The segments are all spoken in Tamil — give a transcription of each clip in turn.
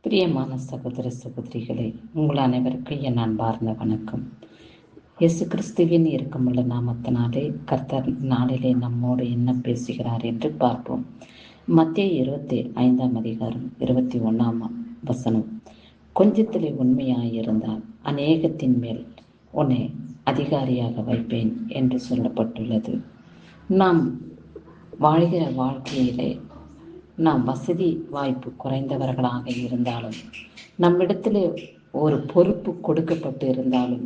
பிரியமான சகோதர சகோதரிகளே, உங்கள் அனைவருக்கும் என் அன்பார்ந்த வணக்கம். இயேசு கிறிஸ்துவின் இருக்கமுள்ள நாமத்தினாலே கர்த்தர் நாளிலே நம்மோடு என்ன பேசுகிறார் என்று பார்ப்போம். மத்தேயு 25 அதிகாரம் 21 வசனம். கொஞ்சத்திலே உண்மையாயிருந்தால் அநேகத்தின் மேல் உன்னை அதிகாரியாக வைப்பேன் என்று சொல்லப்பட்டுள்ளது. நாம் வாழ்கிற வாழ்க்கையிலே நாம் வசதி வாய்ப்பு குறைந்தவர்களாக இருந்தாலும், நம்மிடத்திலே ஒரு பொறுப்பு கொடுக்கப்பட்டு இருந்தாலும்,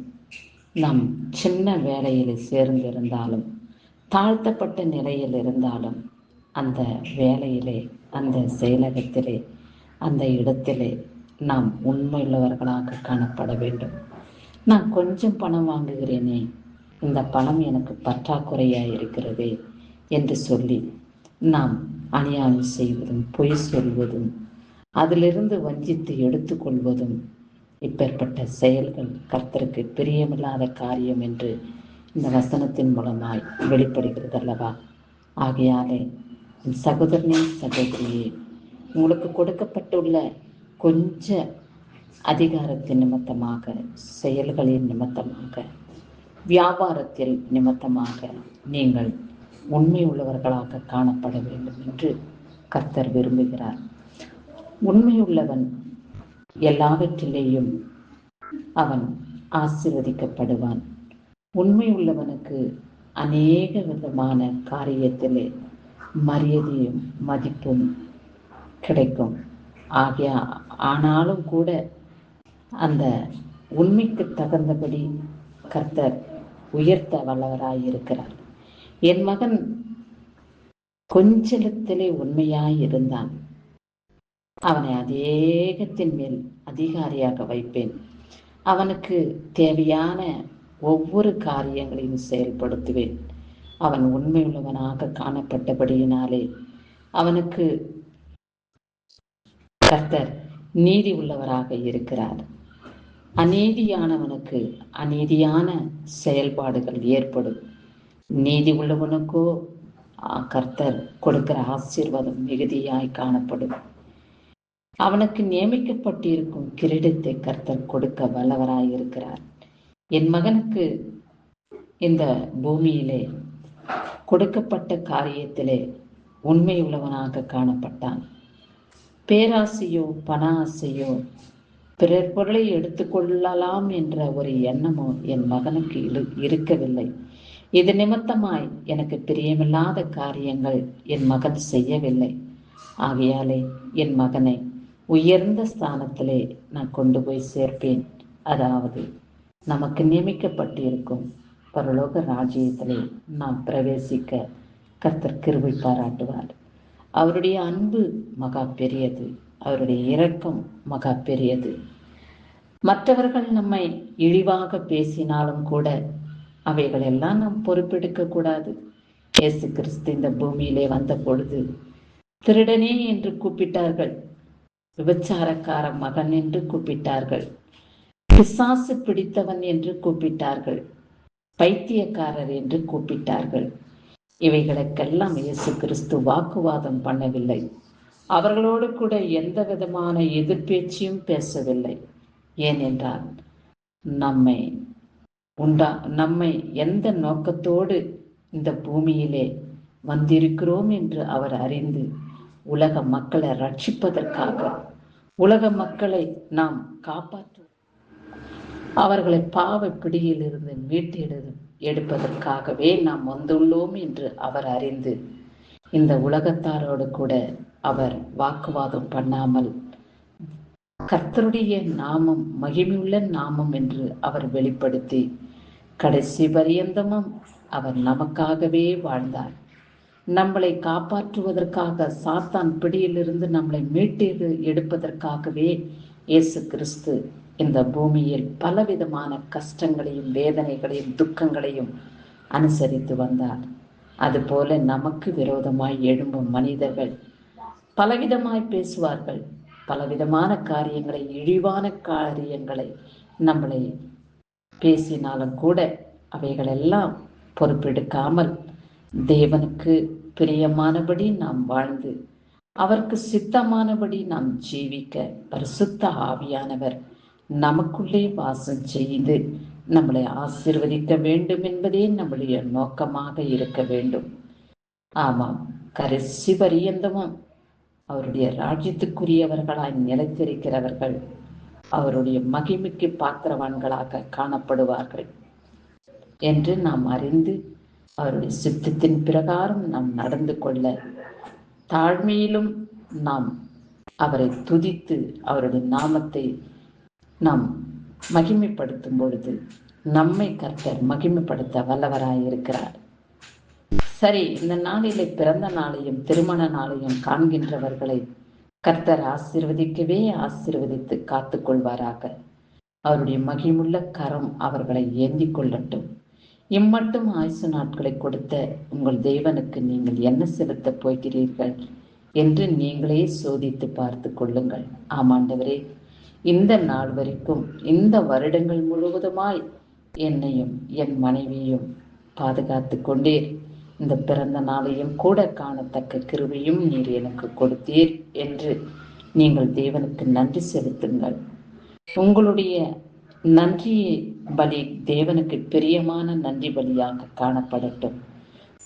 நாம் சின்ன வேலையில் சேர்ந்திருந்தாலும், தாழ்த்தப்பட்ட நிலையில் இருந்தாலும், அந்த வேலையிலே, அந்த செயலகத்திலே, அந்த இடத்திலே நாம் உண்மையுள்ளவர்களாக காணப்பட வேண்டும். நான் கொஞ்சம் பணம் வாங்குகிறேனே, இந்த பணம் எனக்கு பற்றாக்குறையாக இருக்கிறதே என்று சொல்லி நாம் அநியாயம் செய்வதும், பொய் சொல்வதும், அதிலிருந்து வஞ்சித்து எடுத்துக்கொள்வதும், இப்பேற்பட்ட செயல்கள் கர்த்தருக்கு பிரியமில்லாத காரியம் என்று இந்த வசனத்தின் மூலமாய் வெளிப்படுகிறது அல்லவா? ஆகையாலே சகோதரனே, சகோதரியே, உங்களுக்கு கொடுக்கப்பட்டுள்ள கொஞ்ச அதிகாரத்தின் நிமித்தமாக, செயல்களின் நிமித்தமாக, வியாபாரத்தில் நிமித்தமாக நீங்கள் உண்மை உள்ளவர்களாக காணப்பட வேண்டும் என்று கர்த்தர் விரும்புகிறார். உண்மையுள்ளவன் எல்லாவற்றிலேயும் அவன் ஆசீர்வதிக்கப்படுவான். உண்மையுள்ளவனுக்கு அநேக விதமான காரியத்திலே மரியாதையும் மதிப்பும் கிடைக்கும். ஆனாலும் கூட அந்த உண்மைக்கு தகுந்தபடி கர்த்தர் உயர்த்த வல்லவராயிருக்கிறார். என் மகன் கொஞ்சத்திலே உண்மையாயிருந்தான், அவனை அநேகத்தின் மேல் அதிகாரியாக வைப்பேன். அவனுக்கு தேவையான ஒவ்வொரு காரியங்களையும் செயல்படுத்துவேன். அவன் உண்மையுள்ளவனாக காணப்பட்டபடியினாலே அவனுக்கு கர்த்தர் நீதி உள்ளவராக இருக்கிறார். அநீதியானவனுக்கு அநீதியான செயல்பாடுகள் ஏற்படும். நீதி உள்ளவனுக்கோ கர்த்தர் கொடுக்கிற ஆசீர்வாதம் மிகுதியாய் காணப்படும். அவனுக்கு நியமிக்கப்பட்டிருக்கும் கிரீடத்தை கர்த்தர் கொடுக்க வல்லவராயிருக்கிறார். என் மகனுக்கு இந்த பூமியிலே கொடுக்கப்பட்ட காரியத்திலே உண்மை உள்ளவனாக காணப்பட்டான். பேராசையோ பண ஆசையோ பிறர் பொருளை எடுத்துக்கொள்ளலாம் என்ற ஒரு எண்ணமோ என் மகனுக்கு இருக்கவில்லை. இது நிமித்தமாய் எனக்கு பிரியமில்லாத காரியங்கள் என் மகன் செய்யவில்லை. ஆகையாலே என் மகனை உயர்ந்த ஸ்தானத்திலே நான் கொண்டு போய் சேர்ப்பேன். அதாவது நமக்கு நியமிக்கப்பட்டிருக்கும் பரலோக ராஜ்யத்திலே நாம் பிரவேசிக்க கர்த்தர் கிருபை பாராட்டுவார். அவருடைய அன்பு மகா பெரியது, அவருடைய இரக்கம் மகா பெரியது. மற்றவர்கள் நம்மை இழிவாக பேசினாலும் கூட அவைகள் எல்லாம் நாம் பொறுப்பெடுக்க கூடாது. இயேசு கிறிஸ்து இந்த பூமியிலே வந்த பொழுது திருடனே என்று கூப்பிட்டார்கள், விபச்சாரக்கார மகன் என்று கூப்பிட்டார்கள், பிசாசு பிடித்தவன் என்று கூப்பிட்டார்கள், பைத்தியக்காரர் என்று கூப்பிட்டார்கள். இவைகளுக்கெல்லாம் இயேசு கிறிஸ்து வாக்குவாதம் பண்ணவில்லை. அவர்களோடு கூட எந்த விதமான எதிர்பேச்சையும் பேசவில்லை. ஏனென்றால் நம்மை எந்த நோக்கத்தோடு இந்த பூமியிலே வந்திருக்கிறோம் என்று அவர் அறிந்து உலக மக்களை ரட்சிப்பதற்காக, உலக மக்களை நாம் காப்பாற்ற, அவர்களை பாவ பிடியிலிருந்து மீட்டு எடுப்பதற்காகவே நாம் வந்துள்ளோம் என்று அவர் அறிந்து இந்த உலகத்தாரோடு கூட அவர் வாக்குவாதம் பண்ணாமல் கர்த்தருடைய நாமம் மகிமையுள்ள நாமம் என்று அவர் வெளிப்படுத்தி கடைசி பரியந்தமும் அவர் நமக்காகவே வாழ்ந்தார். நம்மளை காப்பாற்றுவதற்காக, சாத்தான் பிடியிலிருந்து நம்மளை மீட்டு எடுப்பதற்காகவே இயேசு கிறிஸ்து இந்த பூமியில் பலவிதமான கஷ்டங்களையும் வேதனைகளையும் துக்கங்களையும் அனுசரித்து வந்தார். அதுபோல நமக்கு விரோதமாய் எழும்பும் மனிதர்கள் பலவிதமாய் பேசுவார்கள். பலவிதமான காரியங்களை, இழிவான காரியங்களை நம்மளை பேசினாலும் கூட அவைகளெல்லாம் பொறுப்பெடுக்காமல் தேவனுக்கு பிரியமானபடி நாம் வாழ்ந்து அவருக்கு சித்தமானபடி நாம் ஜீவிக்க பரிசுத்த ஆவியானவர் நமக்குள்ளே வாசம் செய்து நம்மளை ஆசீர்வதிக்க வேண்டும் என்பதே நம்முடைய நோக்கமாக இருக்க வேண்டும். ஆமாம், கடைசி பரியந்தமும் அவருடைய ராஜ்யத்துக்குரியவர்களாய் நிலைத்திருக்கிறவர்கள் அவருடைய மகிமைக்கு பாத்திரவான்களாக காணப்படுவார்கள் என்று நாம் அறிந்து அவருடைய சித்தத்தின் பிரகாரம் நாம் நடந்து கொள்ள, தாழ்மையிலும் நாம் அவரை துதித்து அவருடைய நாமத்தை நாம் மகிமைப்படுத்தும் பொழுது நம்மை கர்த்தர் மகிமைப்படுத்த வல்லவராயிருக்கிறார். சரி, இந்த நாளிலே பிறந்த நாளையும் திருமண நாளையும் காண்கின்றவர்களை கர்த்தர் ஆசீர்வதிக்கவே ஆசீர்வதித்து காத்து கொள்வாராக. அவருடைய மகிமுள்ள கரம் அவர்களை ஏந்தி கொள்ளட்டும். இம்மட்டும் ஆயுசு நாட்களை கொடுத்த உங்கள் தேவனுக்கு நீங்கள் என்ன செலுத்தப் போகிறீர்கள் என்று நீங்களே சோதித்து பார்த்து கொள்ளுங்கள். ஆமாண்டவரே, இந்த நாள் வரைக்கும் இந்த வருடங்கள் முழுவதுமாய் என்னையும் என் மனைவியும் பாதுகாத்து கொண்டீர். இந்த பிறந்த நாளையும் கூட காணத்தக்க கிருபையும் நீர் எனக்கு கொடுத்தீர் என்று நீங்கள் தேவனுக்கு நன்றி செலுத்துங்கள். உங்களுடைய நன்றி பலி தேவனுக்கு பிரியமான நன்றி பலியாக காணப்படட்டும்.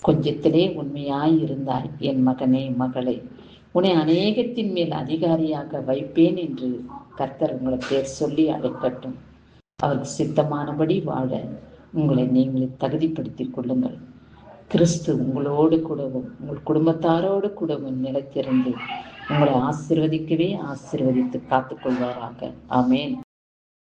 கொஞ்சத்திலே உண்மையாய் இருந்தாய் என் மகனே மகளே, உன்னை அநேகத்தின் மேல் அதிகாரியாக வைப்பேன் என்று கர்த்தர் உங்களை பேர் சொல்லி அழைக்கட்டும். அவருக்கு சித்தமானபடி வாழ உங்களை நீங்களே தகுதிப்படுத்திக் கொள்ளுங்கள். கிறிஸ்து உங்களோடு கூடவும் உங்கள் குடும்பத்தாரோடு கூடவும் நிலைத்திருந்து உங்களை ஆசீர்வதிக்கவே ஆசீர்வதித்து காத்துக்கொள்வாராக. ஆமேன்.